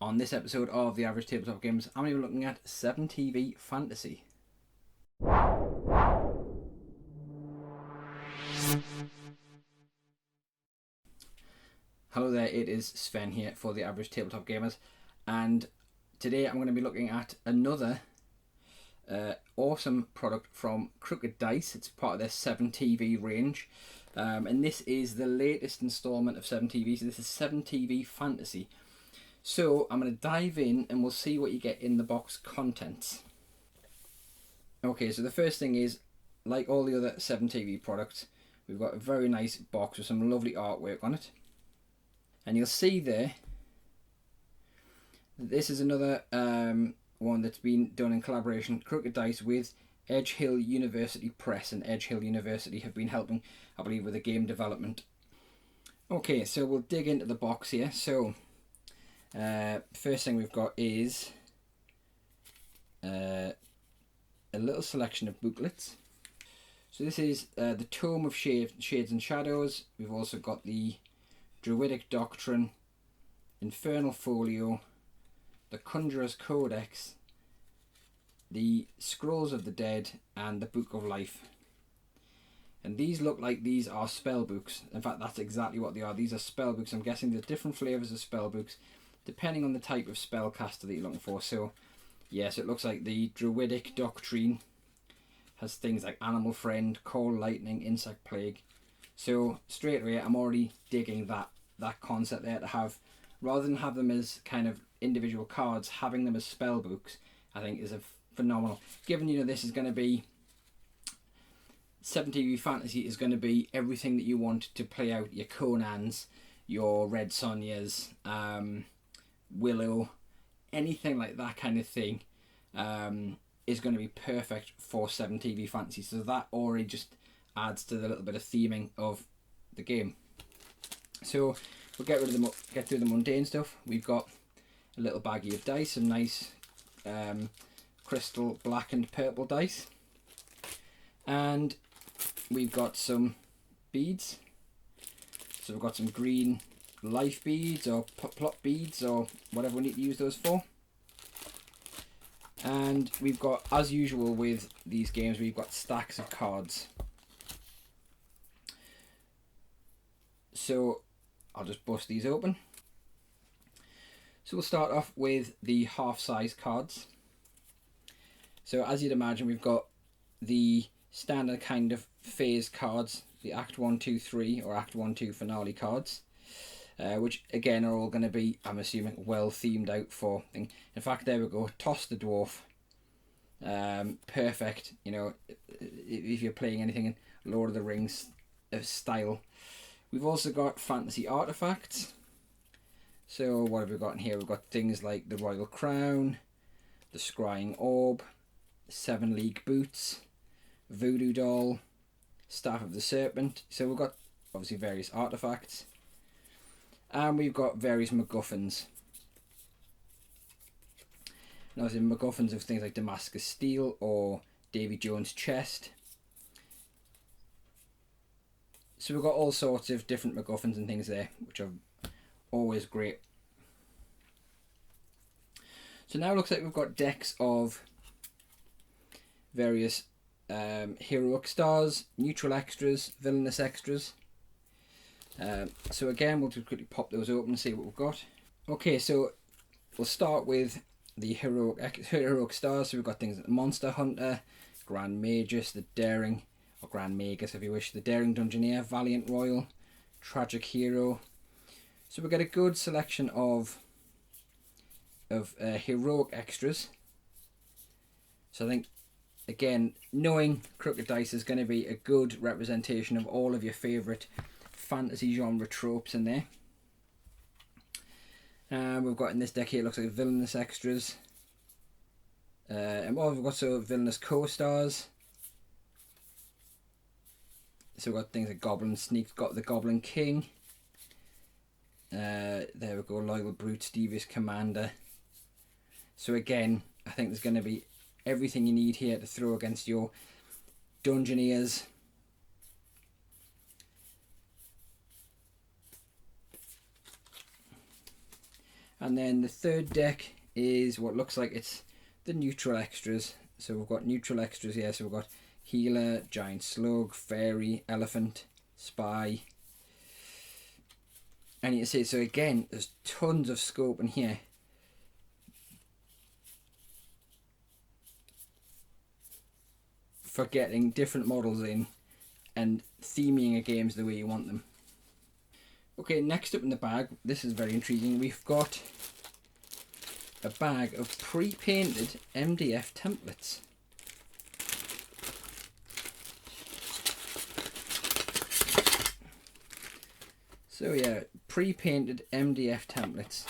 On this episode of the Average Tabletop Games, I'm going to be looking at 7TV Fantasy. Hello there, it is Sven here for the Average Tabletop Gamers, and today I'm going to be looking at another awesome product from Crooked Dice. It's part of their 7TV range, and this is the latest installment of 7TV, so this is 7TV Fantasy. So I'm going to dive in and we'll see what you get in the box contents. Okay, so the first thing is, like all the other 7TV products, we've got a very nice box with some lovely artwork on it. And you'll see there, this is another one that's been done in collaboration, Crooked Dice, with Edge Hill University Press, and Edge Hill University have been helping, I believe, with the game development. Okay, so we'll dig into the box here. So first thing we've got is a little selection of booklets. So this is the Tome of Shades and Shadows. We've also got the Druidic Doctrine, Infernal Folio, the Conjurer's Codex, the Scrolls of the Dead, and the Book of Life. And these look like these are spell books. In fact, that's exactly what they are. These are spell books. I'm guessing there's different flavours of spell books depending on the type of spellcaster that you're looking for. So yes, it looks like the Druidic Doctrine has things like Animal Friend, Call Lightning, Insect Plague. So straight away I'm already digging that concept there, to have, rather than have them as kind of individual cards, having them as spell books, I think is a phenomenal. Given, you know, this is going to be 7TV Fantasy, is going to be everything that you want to play out your Conans, your Red Sonjas, Willow, anything like that kind of thing, is going to be perfect for 7TV Fantasy. So that already just adds to the little bit of theming of the game. So we'll get through the mundane stuff. We've got a little baggie of dice, some nice crystal black and purple dice, and we've got some beads. So we've got some green life beads or plot beads or whatever we need to use those for. And we've got, as usual with these games, we've got stacks of cards. So I'll just bust these open. So we'll start off with the half-size cards. So as you'd imagine, we've got the standard kind of phase cards, the Act 1, 2, 3 or Act 1, 2 finale cards, which again are all going to be, I'm assuming, well themed out for thing. In fact, there we go, Toss the Dwarf. Perfect, you know, if you're playing anything in Lord of the Rings style. We've also got fantasy artifacts. So what have we got in here? We've got things like the Royal Crown, the Scrying Orb, 7 League Boots, Voodoo Doll, Staff of the Serpent. So we've got obviously various artifacts. And we've got various MacGuffins. Now, the MacGuffins of things like Damascus Steel or Davy Jones' chest. So we've got all sorts of different MacGuffins and things there, which are always great. So now it looks like we've got decks of various heroic stars, neutral extras, villainous extras. So again, we'll just quickly pop those open and see what we've got. Okay, so we'll start with the heroic stars. So we've got things like Monster Hunter, Grand Magus, the Daring, or Grand Magus if you wish, the Daring Dungeoneer, Valiant Royal, Tragic Hero. So we get a good selection of heroic extras. So I think, again, knowing Crooked Dice is going to be a good representation of all of your favourite fantasy genre tropes in there. We've got in this deck here, it looks like villainous extras. And we've got villainous co-stars. So we've got things like Goblin Sneak, got the Goblin King. There we go, Loyal Brute, Devious Commander. So again, I think there's going to be everything you need here to throw against your Dungeoneers. And then the third deck is what looks like it's the neutral extras. So we've got neutral extras here. So we've got Healer, Giant Slug, Fairy, Elephant, Spy. And you can see, so again, there's tons of scope in here. For getting different models in and theming your games the way you want them. Okay, next up in the bag, this is very intriguing. We've got a bag of pre-painted Mdf templates. So yeah, pre-painted Mdf templates.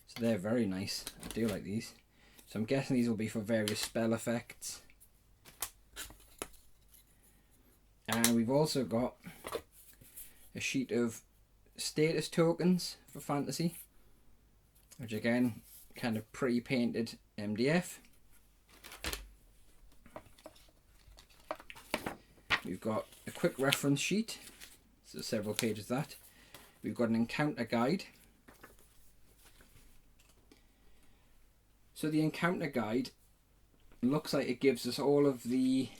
So they're very nice. I do like these. So I'm guessing these will be for various spell effects. And we've also got a sheet of status tokens for fantasy, which again, kind of pre-painted MDF. We've got a quick reference sheet, so several pages of that. We've got an encounter guide. So the encounter guide looks like it gives us all of the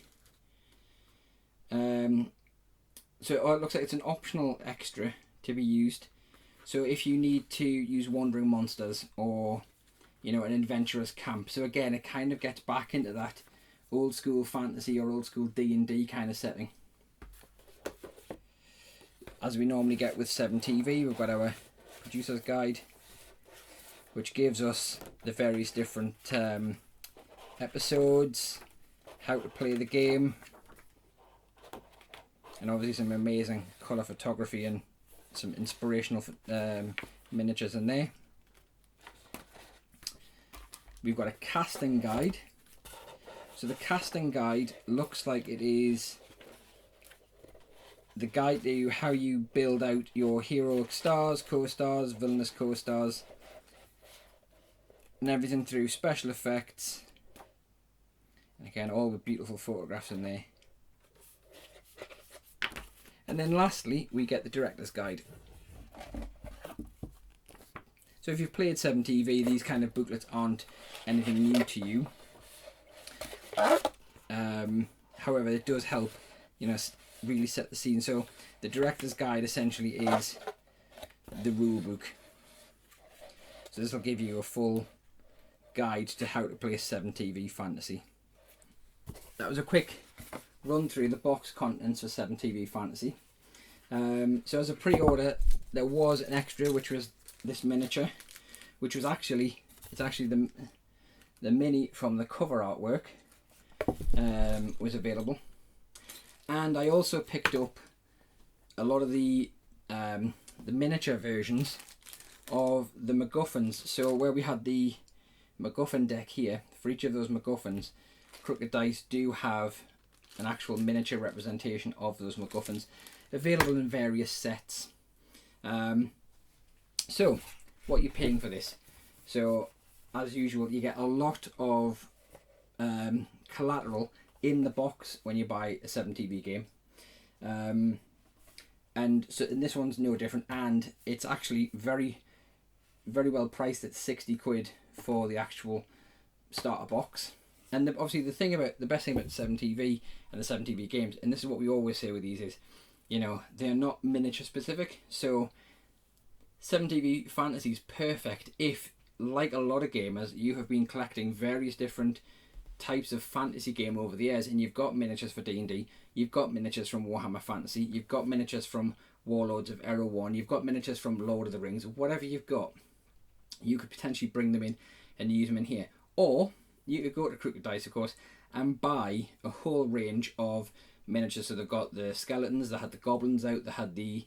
so it looks like it's an optional extra to be used. So if you need to use wandering monsters or, you know, an adventurous camp. So again, it kind of gets back into that old school fantasy or old school D&D kind of setting. As we normally get with 7TV, we've got our producer's guide, which gives us the various different episodes, how to play the game, and obviously some amazing colour photography and some inspirational miniatures in there. We've got a casting guide. So the casting guide looks like it is the guide to how you build out your heroic stars, co-stars, villainous co-stars, and everything through special effects. And again, all the beautiful photographs in there. And then lastly, we get the director's guide. So if you've played 7TV, these kind of booklets aren't anything new to you. However, it does help, you know, really set the scene. So the director's guide essentially is the rule book. So this will give you a full guide to how to play 7TV fantasy. That was a quick run through the box contents for 7TV fantasy. So as a pre-order, there was an extra, which was this miniature, which was actually, it's actually the mini from the cover artwork was available. And I also picked up a lot of the miniature versions of the MacGuffins. So where we had the MacGuffin deck here, for each of those MacGuffins, Crooked Dice do have an actual miniature representation of those MacGuffins available in various sets. So what you're paying for this. So as usual, you get a lot of collateral in the box when you buy a 7TV game. And so and this one's no different, and it's actually very, very well priced at 60 quid for the actual starter box. And obviously the best thing about the 7TV and the 7TV games, and this is what we always say with these, is, you know, they're not miniature specific. So 7TV fantasy is perfect if, like a lot of gamers, you have been collecting various different types of fantasy game over the years, and you've got miniatures for D&D, you've got miniatures from Warhammer Fantasy, you've got miniatures from Warlords of Erewhon, you've got miniatures from Lord of the Rings. Whatever you've got, you could potentially bring them in and use them in here. Or you could go to Crooked Dice, of course, and buy a whole range of miniatures. So they've got the skeletons, they had the goblins out, they had the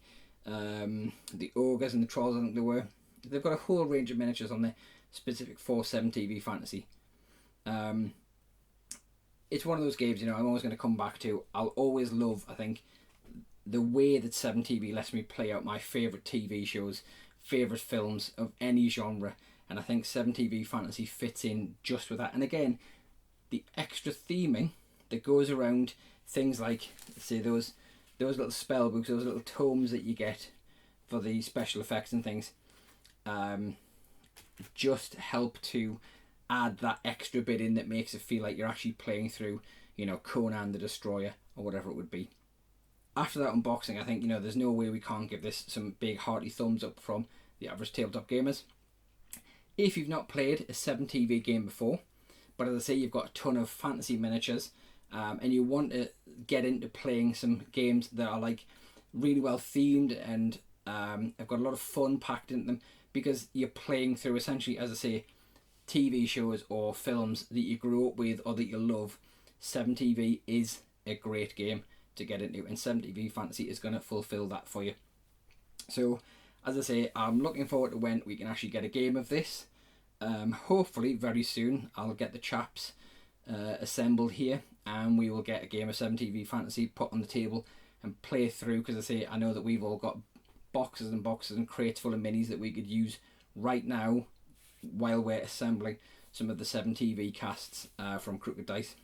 ogres and the trolls, I think they were. They've got a whole range of miniatures on there specific for 7TV fantasy. It's one of those games, you know, I'm always going to come back to. I'll always love, I think, the way that 7TV lets me play out my favourite TV shows, favourite films of any genre. And I think 7TV fantasy fits in just with that. And again, the extra theming that goes around things like, let's say, those little spell books, those little tomes that you get for the special effects and things. just help to add that extra bit in that makes it feel like you're actually playing through, you know, Conan the Destroyer or whatever it would be. After that unboxing, I think, you know, there's no way we can't give this some big hearty thumbs up from the average tabletop gamers. If you've not played a 7TV game before, but as I say, you've got a ton of fantasy miniatures, and you want to get into playing some games that are like really well themed and have got a lot of fun packed into them, because you're playing through essentially, as I say, TV shows or films that you grew up with or that you love. 7TV is a great game to get into, and 7TV Fantasy is going to fulfill that for you. So, as I say, I'm looking forward to when we can actually get a game of this. Hopefully very soon I'll get the chaps assembled here, and we will get a game of 7TV Fantasy put on the table and play through, because I say, I know that we've all got boxes and boxes and crates full of minis that we could use right now while we're assembling some of the 7TV casts from Crooked Dice.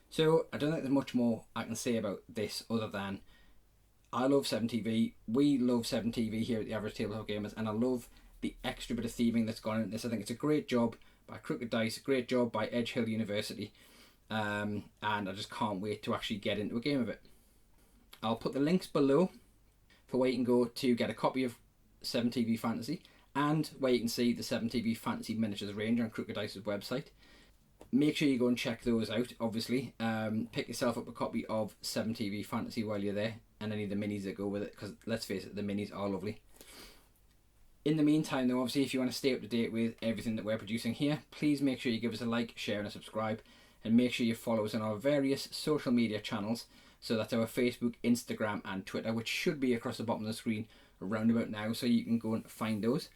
So I don't think there's much more I can say about this other than I love 7TV. We love 7TV here at the Average Tabletop Gamers, and I love the extra bit of theming that's gone into this. I think it's a great job by Crooked Dice, a great job by Edge Hill University, and I just can't wait to actually get into a game of it. I'll put the links below for where you can go to get a copy of 7TV Fantasy, and where you can see the 7TV Fantasy Miniatures range on Crooked Dice's website. Make sure you go and check those out, obviously. Pick yourself up a copy of 7TV Fantasy while you're there, and any of the minis that go with it, because let's face it, the minis are lovely. In the meantime though, obviously, if you want to stay up to date with everything that we're producing here, please make sure you give us a like, share and a subscribe, and make sure you follow us on our various social media channels. So that's our Facebook, Instagram and Twitter, which should be across the bottom of the screen around about now, so you can go and find those.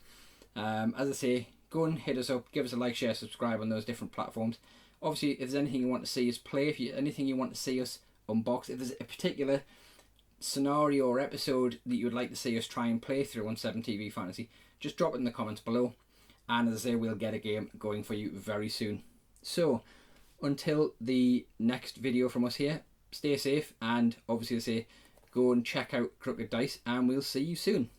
As I say, go and hit us up, give us a like, share, subscribe on those different platforms. Obviously, if there's anything you want to see us play, anything you want to see us unbox, if there's a particular scenario or episode that you would like to see us try and play through on 7TV Fantasy, just drop it in the comments below, and as I say, we'll get a game going for you very soon. So until the next video from us here, stay safe, and obviously I say, go and check out Crooked Dice, and we'll see you soon.